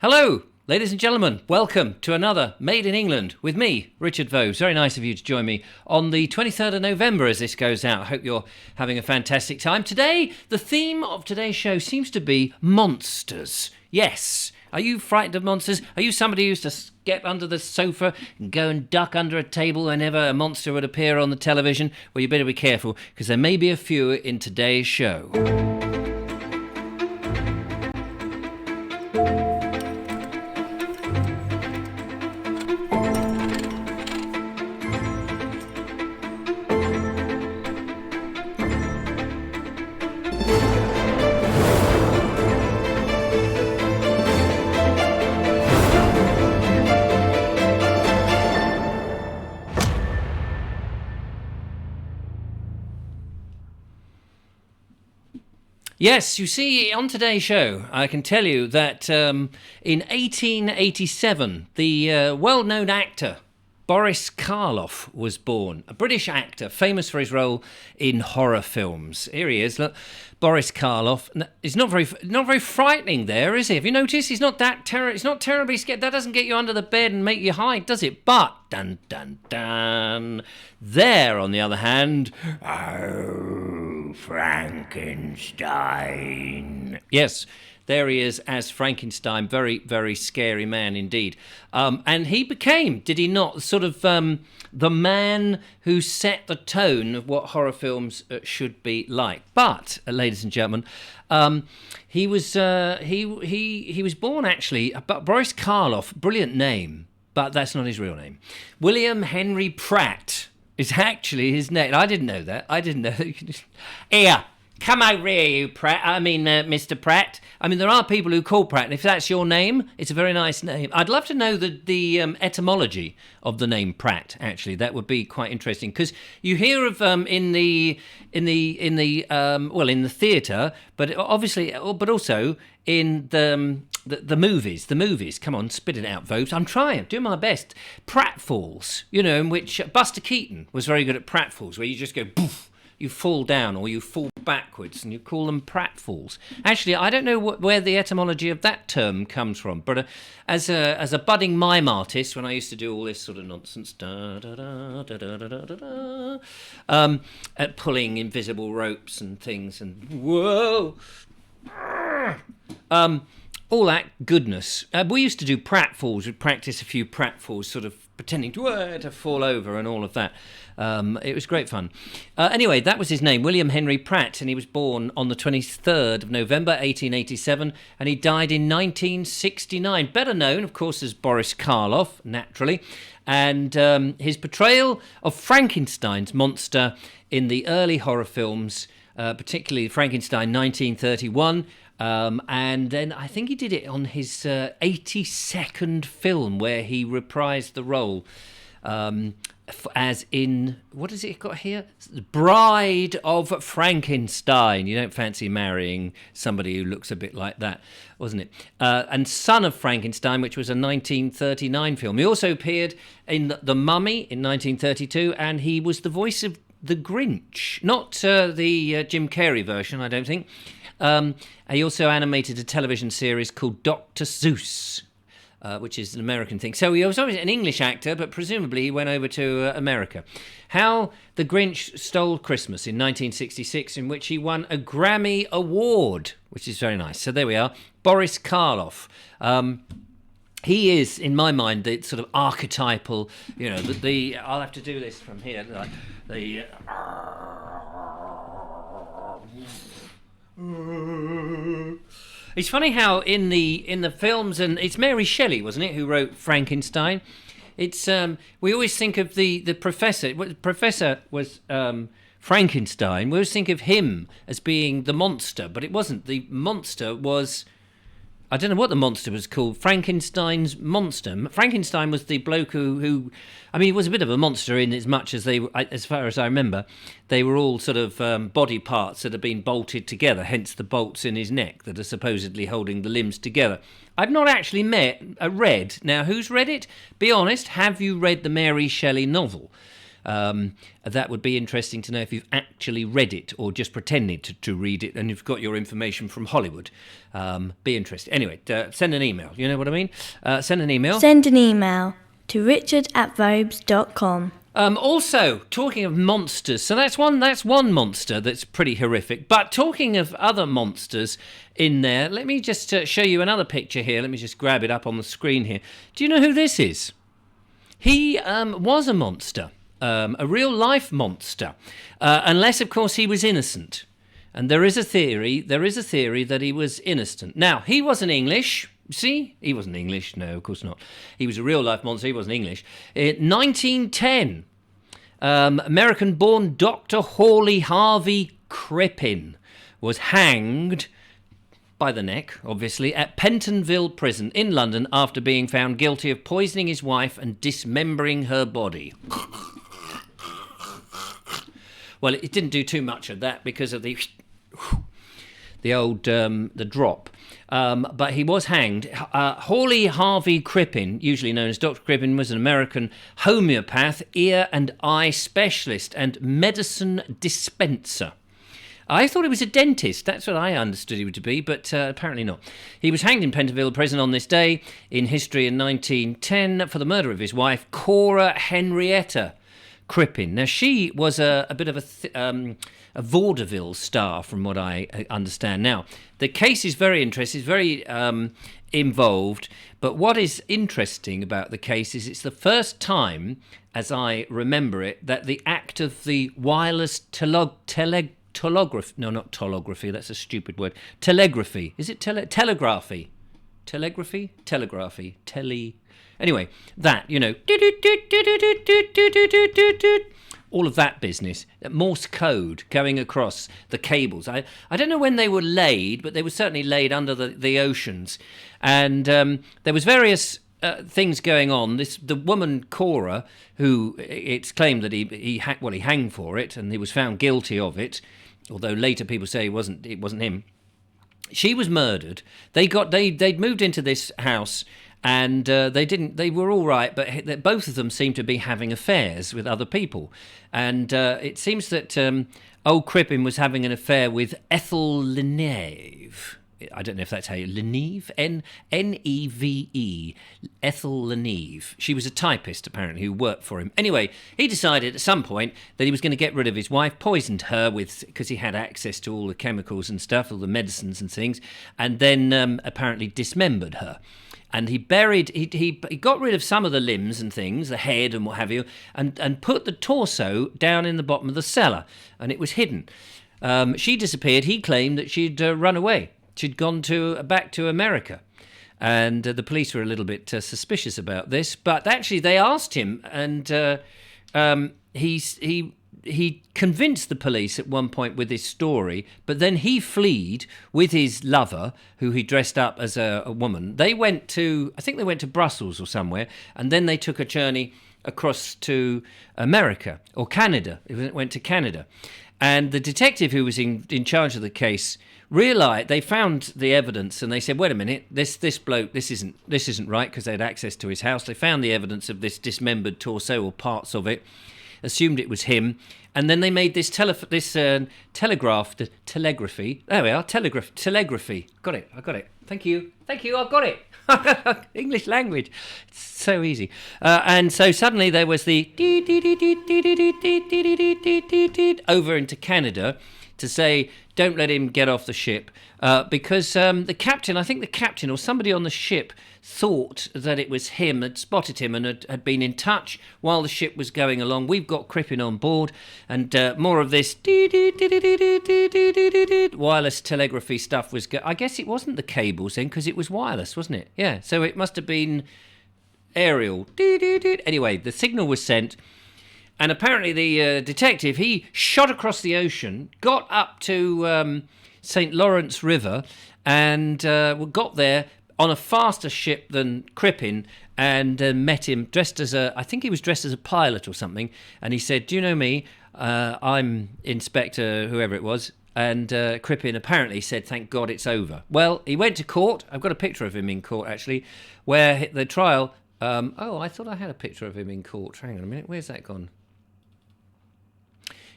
Hello, ladies and gentlemen. Welcome to another Made in England with me, Richard Vose. Very nice of you to join me on the 23rd of November as this goes out. I hope you're having a fantastic time. Today, the theme of today's show seems to be monsters. Yes. Are you frightened of monsters? Are you somebody who used to get under the sofa and go and duck under a table whenever a monster would appear on the television? Well, you better be careful because there may be a few in today's show. Yes, you see, on today's show, I can tell you that in 1887, the well-known actor Boris Karloff was born. A British actor, famous for his role in horror films. Here he is, look. Boris Karloff. He's not very frightening there, is he? Have you noticed? He's not terribly scared. That doesn't get you under the bed and make you hide, does it? But, dun, dun, dun. There, on the other hand, oh, Frankenstein. Yes, there he is as Frankenstein. Very, very scary man indeed. And he became, did he not, sort of the man who set the tone of what horror films should be like. But, ladies and gentlemen, he was born actually. Boris Karloff, brilliant name, but that's not his real name. William Henry Pratt is actually his name. I didn't know that. Here. Come over here, you Pratt. Mr. Pratt. I mean, there are people who call Pratt, and if that's your name, it's a very nice name. I'd love to know the etymology of the name Pratt. Actually, that would be quite interesting because you hear of in the theatre, but obviously, but also in the movies. The movies. Come on, spit it out, Vose. I'm trying, doing my best. Pratfalls, in which Buster Keaton was very good at pratfalls, where you just go poof. You fall down or you fall backwards, and you call them pratfalls. Actually, I don't know where the etymology of that term comes from, but as a budding mime artist, when I used to do all this sort of nonsense, at pulling invisible ropes and things, and whoa, all that goodness. We used to do pratfalls. We'd practice a few pratfalls, sort of pretending to fall over and all of that. It was great fun. Anyway, that was his name, William Henry Pratt, and he was born on the 23rd of November, 1887, and he died in 1969. Better known, of course, as Boris Karloff, naturally, and his portrayal of Frankenstein's monster in the early horror films, particularly Frankenstein 1931, and then I think he did it on his 82nd film where he reprised the role as in, what has it got here? Bride of Frankenstein. You don't fancy marrying somebody who looks a bit like that, wasn't it? And Son of Frankenstein, which was a 1939 film. He also appeared in The Mummy in 1932, and he was the voice of the Grinch. Not the Jim Carrey version, I don't think. He also animated a television series called Dr. Seuss, which is an American thing. So he was obviously an English actor, but presumably he went over to America. How the Grinch Stole Christmas in 1966, in which he won a Grammy Award, which is very nice. So there we are. Boris Karloff. He is, in my mind, the sort of archetypal, I'll have to do this from here. It's funny how in the films, and it's Mary Shelley, wasn't it, who wrote Frankenstein? It's we always think of the professor. The professor was Frankenstein. We always think of him as being the monster, but it wasn't. The monster was, I don't know what the monster was called. Frankenstein's monster. Frankenstein was the bloke who he was a bit of a monster in as much as as far as I remember, they were all sort of body parts that had been bolted together, hence the bolts in his neck that are supposedly holding the limbs together. I've not actually read. Now, who's read it? Be honest, have you read the Mary Shelley novel? That would be interesting to know if you've actually read it or just pretended to read it and you've got your information from Hollywood. Be interesting. Anyway, send an email. You know what I mean? Send an email. Send an email to richard@vobes.com. Also, talking of monsters, so that's one monster that's pretty horrific. But talking of other monsters in there, let me just show you another picture here. Let me just grab it up on the screen here. Do you know who this is? He was a monster, a real-life monster, unless, of course, he was innocent. And there is a theory that he was innocent. Now, he wasn't English. See? He wasn't English. No, of course not. He was a real-life monster. He wasn't English. In 1910, American-born Dr. Hawley Harvey Crippin was hanged by the neck, obviously, at Pentonville Prison in London after being found guilty of poisoning his wife and dismembering her body. Well, it didn't do too much of that because of the drop. But he was hanged. Hawley Harvey Crippin, usually known as Dr. Crippin, was an American homeopath, ear and eye specialist and medicine dispenser. I thought he was a dentist. That's what I understood he would be, but apparently not. He was hanged in Pentonville Prison on this day in history in 1910 for the murder of his wife, Cora Henrietta Crippin. Now, she was a bit of a vaudeville star, from what I understand. Now, the case is very interesting, it's very involved, but what is interesting about the case is it's the first time, as I remember it, that the act of the wireless telegraphy, no, not telegraphy, that's a stupid word, telegraphy, is it telegraphy? Telegraphy? Telegraphy. Anyway, that, you know, all of that business, Morse code going across the cables. I don't know when they were laid, but they were certainly laid under the oceans. And there was various things going on. The woman Cora, who it's claimed that he hanged for it, and he was found guilty of it, although later people say it wasn't him. She was murdered. They'd moved into this house. And they were all right, but both of them seemed to be having affairs with other people. And it seems that old Crippin was having an affair with Ethel Leneve. I don't know if that's how you... Leneve? N-E-V-E. Ethel Leneve. She was a typist, apparently, who worked for him. Anyway, he decided at some point that he was going to get rid of his wife, poisoned her because he had access to all the chemicals and stuff, all the medicines and things, and then apparently dismembered her. And he got rid of some of the limbs and things, the head and what have you, and put the torso down in the bottom of the cellar, and it was hidden. She disappeared. He claimed that she'd run away. She'd gone back to America. And the police were a little bit suspicious about this. But actually, they asked him, and he convinced the police at one point with his story, but then he fled with his lover, who he dressed up as a woman. I think they went to Brussels or somewhere, and then they took a journey across to America, or Canada. It went to Canada. And the detective who was in charge of the case realised, they found the evidence, and they said, wait a minute, this bloke, this isn't right, because they had access to his house. They found the evidence of this dismembered torso or parts of it, assumed it was him, and then they made this telegraphy. There we are, telegraphy. Got it. I got it. Thank you. I've got it. English language. It's so easy. And so suddenly there was the over into Canada to say, don't let him get off the ship, because the captain or somebody on the ship thought that it was him, had spotted him and had been in touch while the ship was going along. We've got Crippin on board, and more of this wireless telegraphy stuff was... I guess it wasn't the cables then, because it was wireless, wasn't it? Yeah, so it must have been aerial. Anyway, the signal was sent, and apparently the detective, he shot across the ocean, got up to St. Lawrence River, and got there on a faster ship than Crippin, and met him dressed as I think he was dressed as a pilot or something, and he said, do you know me? I'm Inspector whoever it was. And Crippin apparently said, thank God it's over. Well, he went to court. I've got a picture of him in court, actually, where the trial... I thought I had a picture of him in court. Hang on a minute, where's that gone?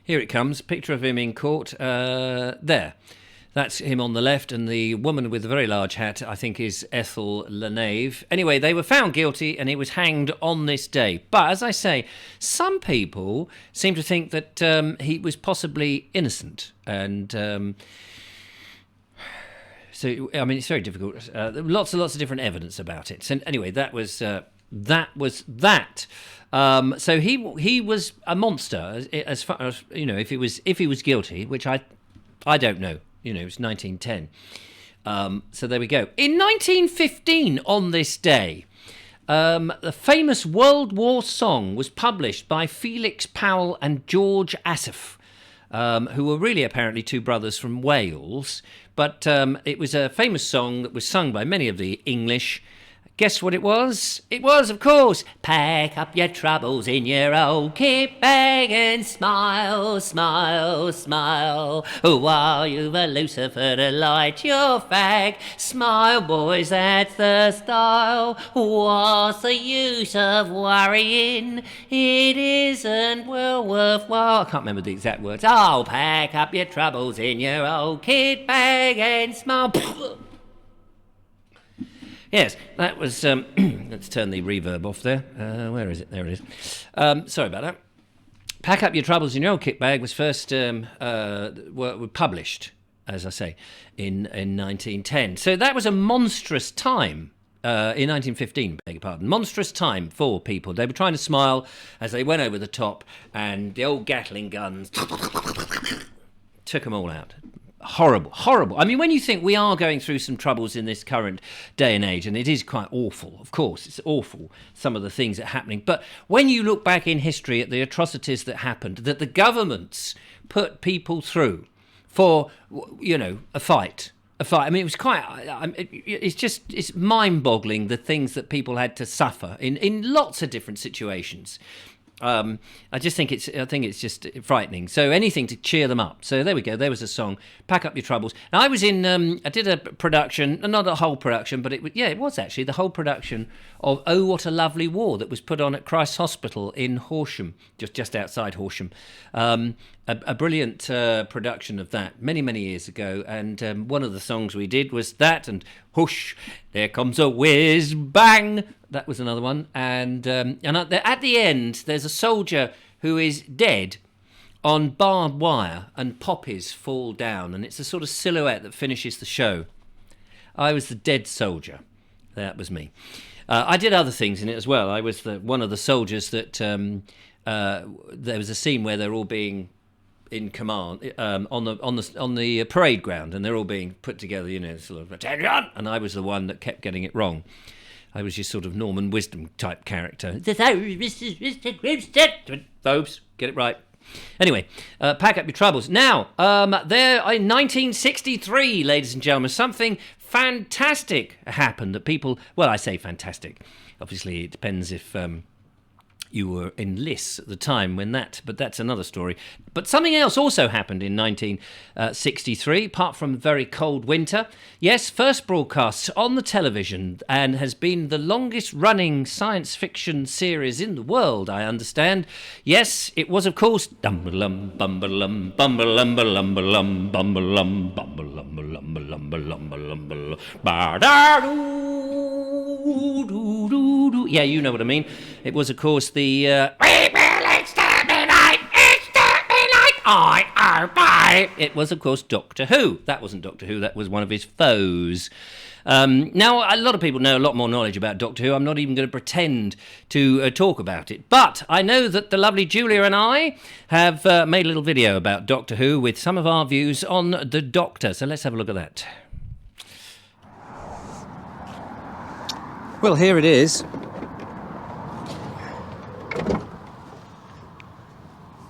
Here it comes. Picture of him in court. There. That's him on the left, and the woman with the very large hat, I think, is Ethel Lenave. Anyway, they were found guilty, and he was hanged on this day. But, as I say, some people seem to think that he was possibly innocent. And so, I mean, it's very difficult. Lots and lots of different evidence about it. So, anyway, that was that. So he was a monster, as far as, you know, if he was guilty, which I don't know. You know, it was 1910. So there we go. In 1915, on this day, the famous World War song was published by Felix Powell and George Asaph, who were really apparently two brothers from Wales. But it was a famous song that was sung by many of the English. Guess what it was? It was, of course, pack up your troubles in your old kit bag and smile, smile, smile, while you've a Lucifer to light your fag. Smile, boys, that's the style. What's the use of worrying? It isn't well worthwhile. I can't remember the exact words. Oh, pack up your troubles in your old kit bag and smile. Yes, that was... let's turn the reverb off there. Where is it? There it is. Sorry about that. Pack Up Your Troubles in Your Old Kit Bag was first were published, as I say, in 1910. So that was a monstrous time. In 1915, beg your pardon. Monstrous time for people. They were trying to smile as they went over the top, and the old Gatling guns took them all out. Horrible, horrible. I mean, when you think we are going through some troubles in this current day and age, and it is quite awful, of course, it's awful, some of the things that are happening. But when you look back in history at the atrocities that happened, that the governments put people through for, you know, a fight. I mean, it was quite, it's mind-boggling, the things that people had to suffer in lots of different situations. I think it's just frightening. So anything to cheer them up. So there we go. There was a song, Pack Up Your Troubles. Now I was in, I did a production, not a whole production, but it was actually the whole production of Oh What a Lovely War that was put on at Christ's Hospital in Horsham, just outside Horsham. A brilliant production of that many years ago, and one of the songs we did was that, and Whoosh, There Comes a Whiz Bang. That was another one, and at the end there's a soldier who is dead on barbed wire, and poppies fall down, and it's a sort of silhouette that finishes the show. I was the dead soldier. That was me. I did other things in it as well. I was one of the soldiers that there was a scene where they're all being in command on the parade ground, and they're all being put together, you know, sort of attention, and I was the one that kept getting it wrong. I was your sort of Norman Wisdom type character. Phobes, get it right. Anyway, Pack Up Your Troubles. Now, there in 1963, ladies and gentlemen, something fantastic happened that people... Well, I say fantastic. Obviously, it depends if... you were in lists at the time but that's another story. But something else also happened in 1963, apart from a very cold winter. Yes, first broadcasts on the television, and has been the longest running science fiction series in the world, I understand. Yes, it was, of course, Dumbalum, Bumbalum, Bumbalum, Bumbalum, Bumbalum, Bumbalum, Bumbalum, Bumbalum. Yeah, you know what I mean. It was, of course, the we will exterminate. It was, of course, Doctor Who. That wasn't Doctor Who, that was one of his foes. Now, a lot of people know a lot more knowledge about Doctor Who. I'm not even going to pretend to talk about it. But I know that the lovely Julia and I have made a little video about Doctor Who with some of our views on the Doctor. So let's have a look at that. Well, here it is.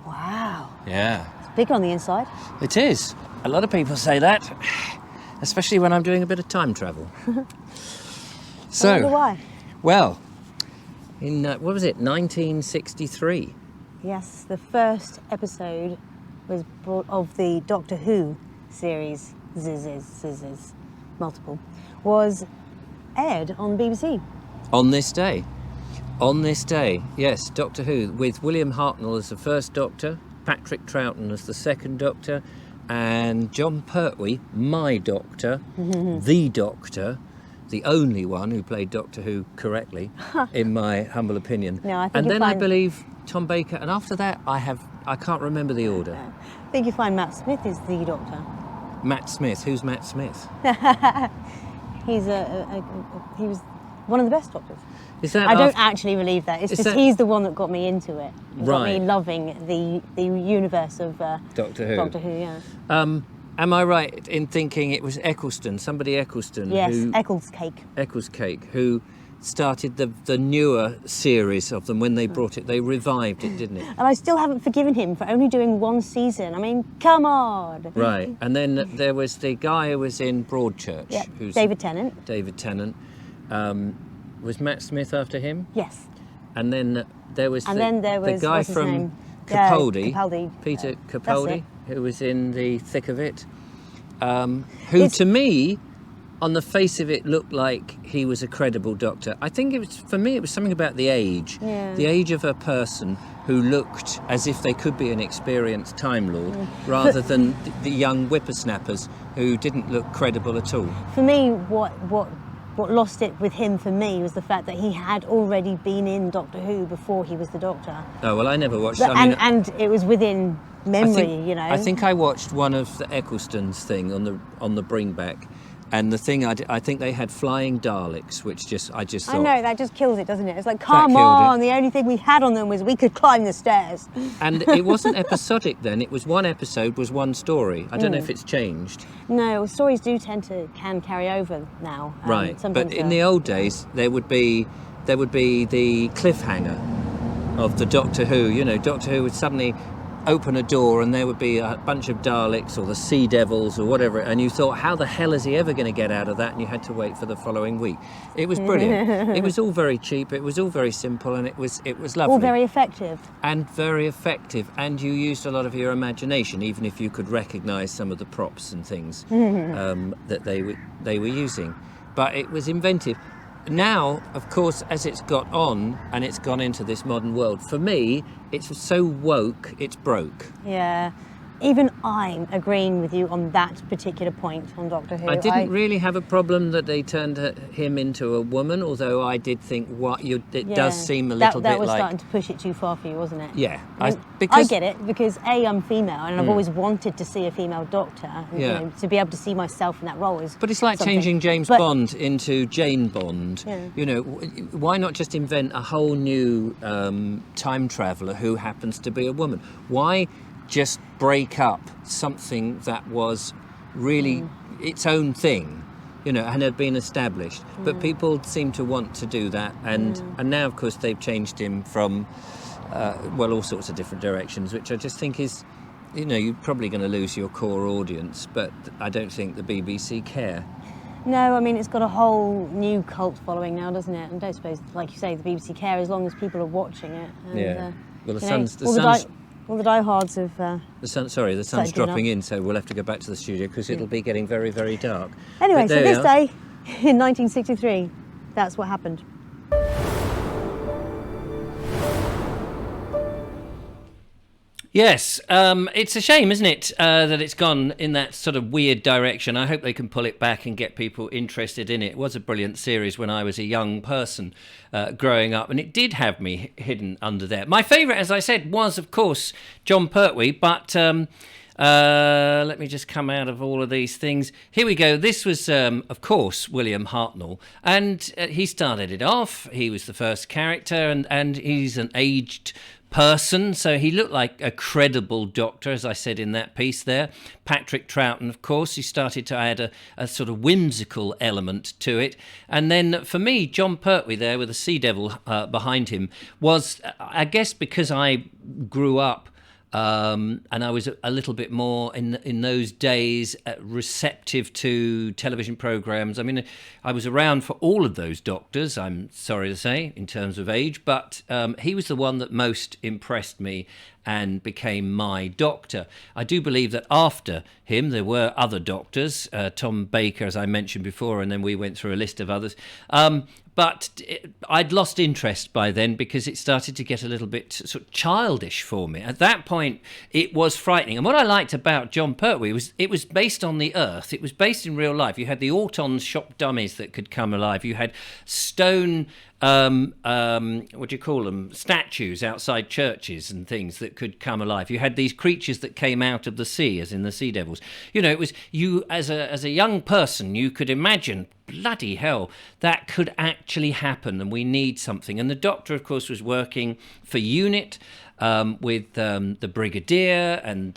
Wow. Yeah. It's big on the inside. It is. A lot of people say that, especially when I'm doing a bit of time travel. So, I wonder why. Well, in, what was it, 1963? Yes, the first episode was of the Doctor Who series, multiple, was aired on BBC. On this day. On this day, yes, Doctor Who, with William Hartnell as the first Doctor, Patrick Troughton as the second Doctor, and John Pertwee, my Doctor, the Doctor, the only one who played Doctor Who correctly, in my humble opinion. No, I think and you'll then I find- believe Tom Baker, and after that I can't remember the order. I think you find Matt Smith is the Doctor. Matt Smith. Who's Matt Smith? He was one of the best Doctors. Is that I don't after- actually believe that. It's Is just that- he's the one that got me into it. He got me Right. loving the universe of Doctor Who? Doctor Who, yeah. Am I right in thinking it was Eccleston, somebody Eccleston, Yes, who Eccles Cake. Ecclescake, who started the newer series of them when they brought it? They revived it, didn't it? And I still haven't forgiven him for only doing one season. I mean, come on. Right. And then there was the guy who was in Broadchurch, Yeah, who's David Tennant. David Tennant. Was Matt Smith after him? Yes. And then there was, And then there was the guy what's his from name? Capaldi, Capaldi. Peter That's Capaldi, it. who was in the thick of it, who It's- to me, on the face of it, looked like he was a credible Doctor. I think it was, for me, it was something about the age, Yeah. the age of a person who looked as if they could be an experienced Time Lord, rather than the young whippersnappers who didn't look credible at all. For me, what lost it with him for me was the fact that he had already been in Doctor Who before he was the Doctor. Oh well, I never watched. But, I mean, and it was within memory, you know. I think I watched one of the Eccleston's thing on the bring back, and the thing I think they had flying Daleks, which I just thought. I know, that just kills it, doesn't it? It's like, come killed on, it. the only thing we had on them was we could climb the stairs. And it wasn't episodic then. It was one episode was one story. I don't know if it's changed. No, stories can carry over now. Right. Sometimes But in the old days, there would be the cliffhanger of the Doctor Who. You know, Doctor Who would suddenly open a door and there would be a bunch of Daleks or the Sea Devils or whatever, and you thought, how the hell is he ever going to get out of that? And you had to wait for the following week. It was brilliant. It was all very cheap. It was all very simple, and it was lovely. all very effective. And very effective, and you used a lot of your imagination, even if you could recognise some of the props and things that they were using. But it was inventive. Now, of course, as it's got on and it's gone into this modern world, for me, it's so woke, it's broke. Yeah. Even I'm agreeing with you on that particular point on Doctor Who. I didn't really have a problem that they turned him into a woman, although I did think it does seem a little that bit was like... starting to push it too far for you, wasn't it? Yeah. I get it, because I'm female, and I've always wanted to see a female Doctor. You Yeah. know, to be able to see myself in that role is. But it's like something. changing James But- Bond into Jane Bond. Yeah. You know, why not just invent a whole new time traveller who happens to be a woman? Why just break up something that was really its own thing, you know, and had been established? But people seem to want to do that, and now, of course, they've changed him from, all sorts of different directions, which I just think is, you know, you're probably going to lose your core audience, but I don't think the BBC care. No, I mean, it's got a whole new cult following now, doesn't it? And I don't suppose, like you say, the BBC care as long as people are watching it. And, Yeah. Well, the you know, sun's all the diehards have. the sun's Started doing dropping in, so we'll have to go back to the studio because it'll be getting very, very dark. Anyway, But so there we this are. day in 1963, that's what happened. Yes, it's a shame, isn't it, that it's gone in that sort of weird direction. I hope they can pull it back and get people interested in it. It was a brilliant series when I was a young person growing up, and it did have me hidden under there. My favourite, as I said, was, of course, John Pertwee, but let me just come out of all of these things. Here we go. This was, of course, William Hartnell, and he started it off. He was the first character, and he's an aged person, so he looked like a credible Doctor, as I said in that piece there. Patrick Troughton, of course, he started to add a sort of whimsical element to it. And then for me, John Pertwee there with the Sea Devil behind him was, I guess, because I grew up and I was a little bit more in those days receptive to television programs. I mean, I was around for all of those Doctors, I'm sorry to say, in terms of age, but he was the one that most impressed me and became my doctor. I do believe that after him there were other doctors, Tom Baker, as I mentioned before, and then we went through a list of others. But I'd lost interest by then because it started to get a little bit sort of childish for me. At that point, it was frightening. And what I liked about John Pertwee was it was based on the earth. It was based in real life. You had the Autons shop dummies that could come alive. You had stone, what do you call them, statues outside churches and things that could come alive. You had these creatures that came out of the sea, as in the sea devils. You know, it was you as a young person, you could imagine, bloody hell, that could actually happen, and we need something. And the Doctor, of course, was working for UNIT with the Brigadier and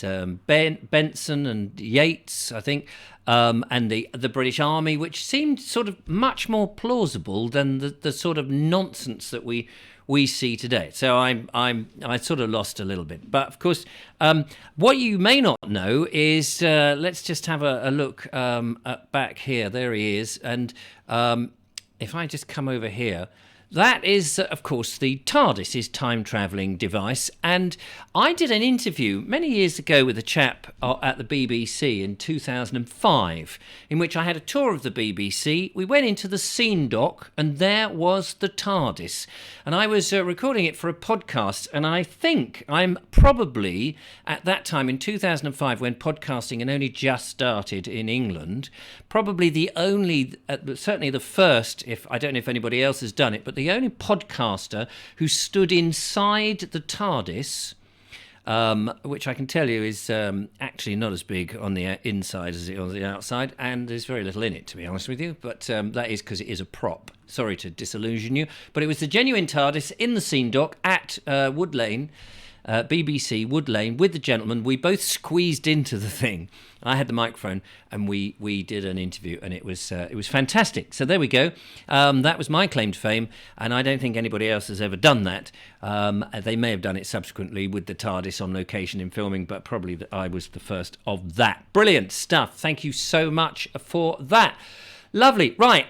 Benson and Yates, I think, and the British Army, which seemed sort of much more plausible than the sort of nonsense that we see today. So I sort of lost a little bit. But of course, what you may not know is, let's just have a look back here. There he is. And if I just come over here, that is, of course, the TARDIS, his time-travelling device. And I did an interview many years ago with a chap at the BBC in 2005, in which I had a tour of the BBC. We went into the scene dock, and there was the TARDIS. And I was recording it for a podcast, and I think I'm probably, at that time in 2005, when podcasting had only just started in England, probably the only, certainly the first, if I don't know if anybody else has done it, but the only podcaster who stood inside the TARDIS, which I can tell you is actually not as big on the inside as it is on the outside, and there's very little in it, to be honest with you, but that is because it is a prop. Sorry to disillusion you, but it was the genuine TARDIS in the scene dock at Wood Lane, BBC Wood Lane, with the gentleman. We both squeezed into the thing. I had the microphone, and we did an interview, and it was fantastic. So there we go. That was my claim to fame, and I don't think anybody else has ever done that. They may have done it subsequently with the TARDIS on location in filming, but probably I was the first of that. Brilliant stuff. Thank you so much for that. Lovely. Right,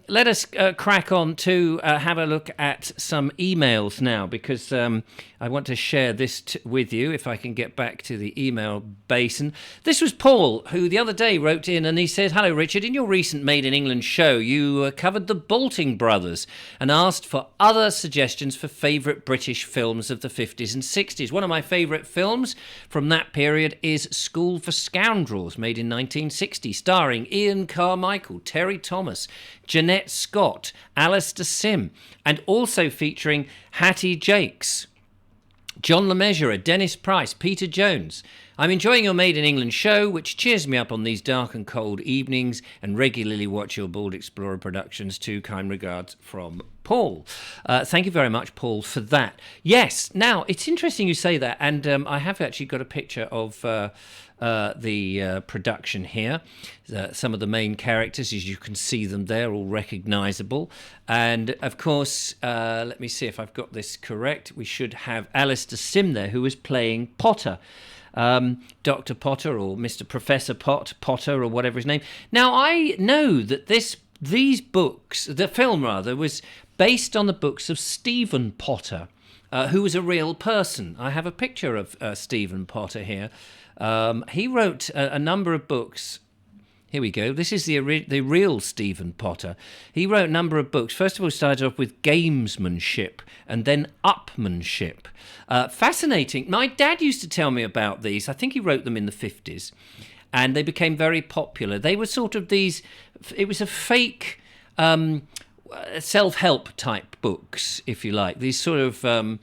let us crack on to have a look at some emails now, because I want to share this with you, if I can get back to the email basin. This was Paul, who the other day wrote in, and he said, "Hello, Richard. In your recent Made in England show, you covered the Bolting brothers and asked for other suggestions for favourite British films of the 50s and 60s. One of my favourite films from that period is School for Scoundrels, made in 1960, starring Ian Carmichael, Terry Thomas, Jeanette Scott, Alistair Sim, and also featuring Hattie Jakes, John Le Mesurier, Dennis Price, Peter Jones. I'm enjoying your Made in England show, which cheers me up on these dark and cold evenings, and regularly watch your Bald Explorer productions too. Kind regards from Paul." Thank you very much, Paul, for that. Yes, now, it's interesting you say that, and I have actually got a picture of the production here. Some of the main characters, as you can see them there, all recognisable. And, of course, let me see if I've got this correct. We should have Alistair Sim there, who was playing Potter. Dr. Potter, or Mr. Professor Potter, or whatever his name. Now, I know that these books, the film rather, was based on the books of Stephen Potter, who was a real person. I have a picture of Stephen Potter here. He wrote a number of books. Here we go. This is the real Stephen Potter. He wrote a number of books. First of all, started off with gamesmanship and then upmanship. Fascinating. My dad used to tell me about these. I think he wrote them in the 50s, and they became very popular. They were sort of these, it was a fake self-help type books, if you like. These sort of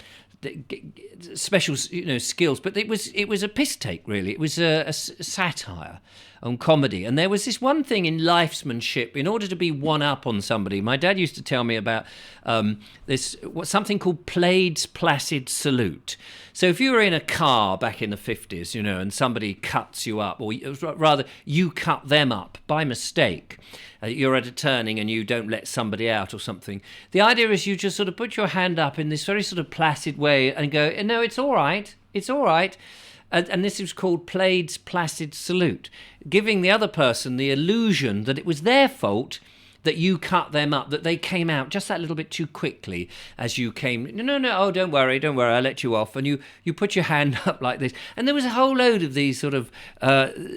special, skills, but it was a piss take, really. It was a satire on comedy, and there was this one thing in lifesmanship. In order to be one up on somebody, my dad used to tell me about something called Plaid's Placid Salute. So if you were in a car back in the 50s, and somebody cuts you up, or rather you cut them up by mistake, you're at a turning and you don't let somebody out or something. The idea is you just sort of put your hand up in this very sort of placid way and go, "No, it's all right. It's all right." And this is called Plaid's Placid Salute, giving the other person the illusion that it was their fault that you cut them up, that they came out just that little bit too quickly as you came. No, oh, don't worry, I'll let you off. And you put your hand up like this. And there was a whole load of these sort of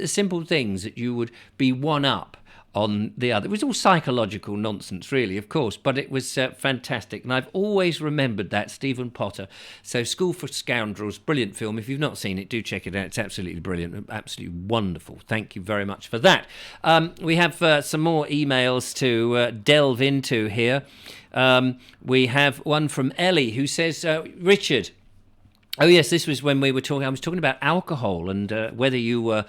simple things that you would be one up on the other. It was all psychological nonsense, really, of course, but it was fantastic. And I've always remembered that, Stephen Potter. So School for Scoundrels, brilliant film. If you've not seen it, do check it out. It's absolutely brilliant, absolutely wonderful. Thank you very much for that. We have some more emails to delve into here. We have one from Ellie who says, Richard, oh yes, this was when I was talking about alcohol and whether you were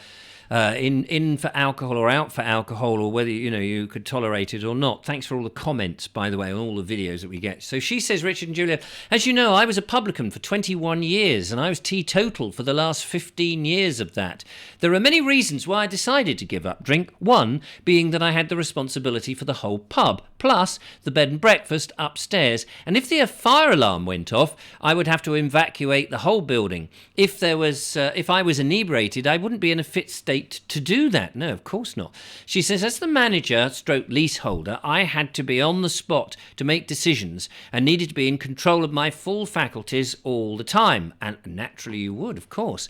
in for alcohol or out for alcohol, or whether you could tolerate it or not. Thanks for all the comments, by the way, on all the videos that we get. So she says, Richard and Julia, as you know, I was a publican for 21 years and I was teetotal for the last 15 years of that. There are many reasons why I decided to give up drink, one being that I had the responsibility for the whole pub, plus the bed and breakfast upstairs, and if the fire alarm went off, I would have to evacuate the whole building. If I was inebriated, I wouldn't be in a fit state to do that. No, of course not. She says, as the manager stroke leaseholder, I had to be on the spot to make decisions and needed to be in control of my full faculties all the time. And naturally you would, of course.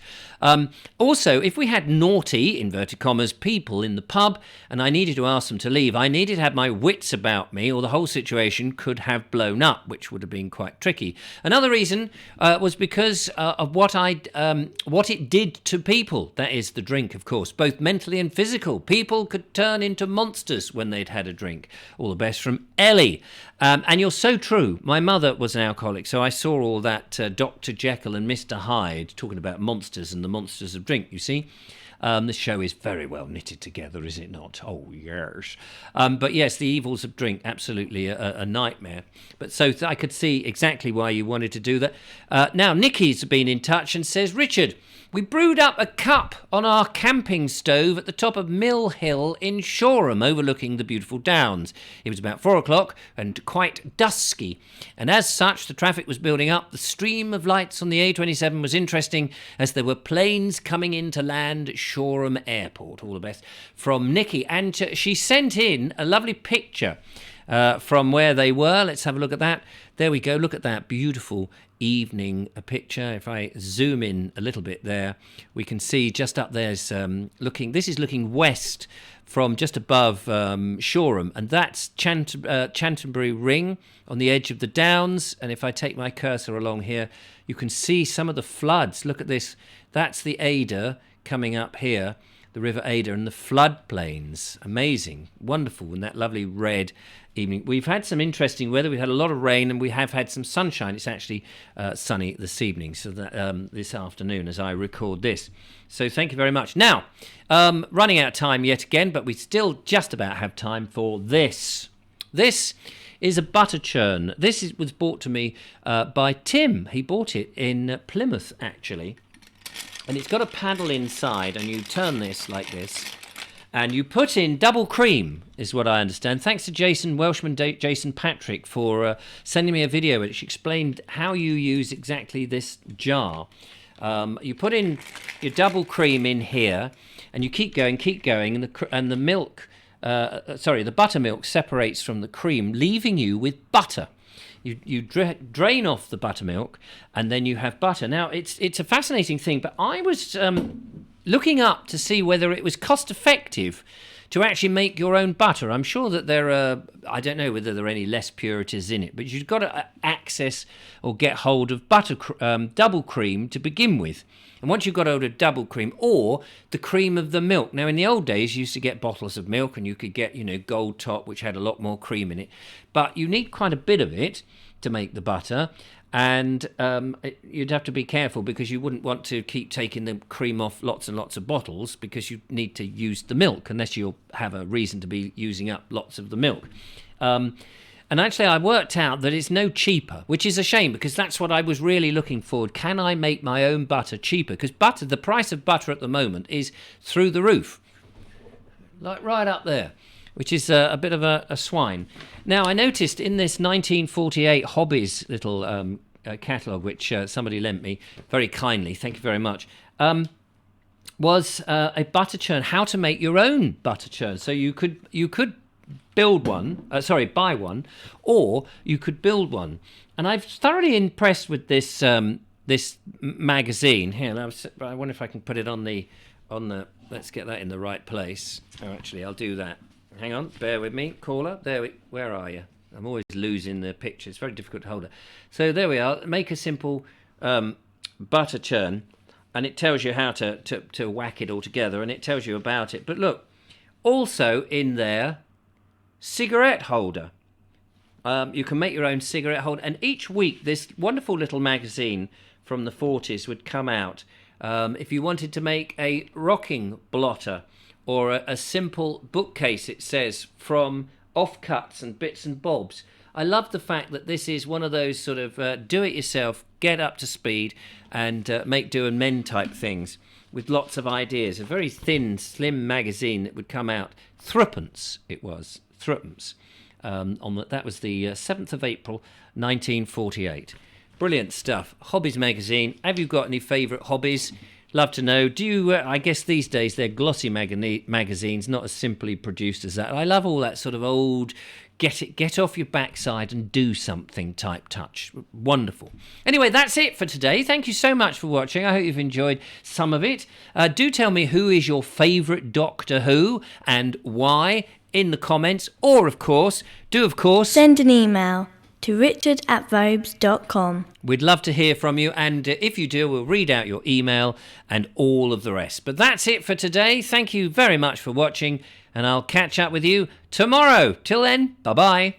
Also, if we had naughty, inverted commas, people in the pub and I needed to ask them to leave, I needed to have my wits about me or the whole situation could have blown up, which would have been quite tricky. Another reason was because of what it did to people. That is the drink, of course, both mentally and physical. People could turn into monsters when they'd had a drink. All the best from Ellie. And you're so true. My mother was an alcoholic, so I saw all that Dr. Jekyll and Mr. Hyde talking about monsters and the monsters of drink, you see. The show is very well knitted together, is it not? Oh, yes. But yes, the evils of drink, absolutely a nightmare. But so I could see exactly why you wanted to do that. Now, Nikki's been in touch and says, Richard, we brewed up a cup on our camping stove at the top of Mill Hill in Shoreham, overlooking the beautiful Downs. It was about 4 o'clock and quite dusky, and as such the traffic was building up. The stream of lights on the A27 was interesting as there were planes coming in to land at Shoreham Airport. All the best from Nikki, and she sent in a lovely picture from where they were. Let's have a look at that. There we go. Look at that beautiful evening picture. If I zoom in a little bit there, we can see just up there's this is looking west from just above Shoreham, and that's Chantonbury Ring on the edge of the Downs. And if I take my cursor along here, you can see some of the floods. Look at this. That's the Ada coming up here, the River Ada, and the floodplains. Amazing, wonderful, and that lovely red evening. We've had some interesting weather. We've had a lot of rain and we have had some sunshine. It's actually sunny this evening, so that this afternoon as I record this. So thank you very much. Now, running out of time yet again, but we still just about have time for this. This is a butter churn. Was brought to me by Tim. He bought it in Plymouth, actually. And it's got a paddle inside, and you turn this like this, and you put in double cream, is what I understand. Thanks to Welshman Jason Patrick for sending me a video which explained how you use exactly this jar. You put in your double cream in here, and you keep going, and the milk, the buttermilk separates from the cream, leaving you with butter. You drain off the buttermilk, and then you have butter. Now, it's a fascinating thing, but I was looking up to see whether it was cost-effective to actually make your own butter. I'm sure that there are, I don't know whether there are any less purities in it, but you've got to access or get hold of double cream to begin with. And once you've got hold of double cream or the cream of the milk. Now, in the old days, you used to get bottles of milk and you could get, Gold Top, which had a lot more cream in it. But you need quite a bit of it to make the butter. And you'd have to be careful because you wouldn't want to keep taking the cream off lots and lots of bottles because you need to use the milk unless you'll have a reason to be using up lots of the milk. And actually, I worked out that it's no cheaper, which is a shame because that's what I was really looking for. Can I make my own butter cheaper? Because the price of butter at the moment is through the roof, like right up there, which is a bit of a swine. Now, I noticed in this 1948 Hobbies little catalogue, which somebody lent me very kindly, thank you very much, was a butter churn, how to make your own butter churn. So you could buy one, or you could build one. And I'm thoroughly impressed with this this magazine here. I wonder if I can put it on the. Let's get that in the right place. Oh, actually, I'll do that. Hang on, bear with me, caller. Where are you? I'm always losing the picture. It's very difficult to hold it. So there we are. Make a simple butter churn, and it tells you how to whack it all together, and it tells you about it. But look, also in there, cigarette holder. You can make your own cigarette holder, and each week this wonderful little magazine from the 40s would come out. If you wanted to make a rocking blotter or a simple bookcase, it says, from offcuts and bits and bobs. I love the fact that this is one of those sort of do-it-yourself, get up to speed and make do and mend type things with lots of ideas. A very thin, slim magazine that would come out. Threepence it was. Threepence. That was the 7th of April, 1948. Brilliant stuff. Hobbies magazine. Have you got any favourite hobbies? Love to know. Do you? I guess these days they're glossy magazines, not as simply produced as that. I love all that sort of old, get off your backside and do something type touch. Wonderful. Anyway, that's it for today. Thank you so much for watching. I hope you've enjoyed some of it. Do tell me who is your favourite Doctor Who and why in the comments, or of course send an email to richard@vibes.com. We'd love to hear from you, and if you do, we'll read out your email and all of the rest. But that's it for today. Thank you very much for watching, and I'll catch up with you tomorrow. Till then, bye-bye.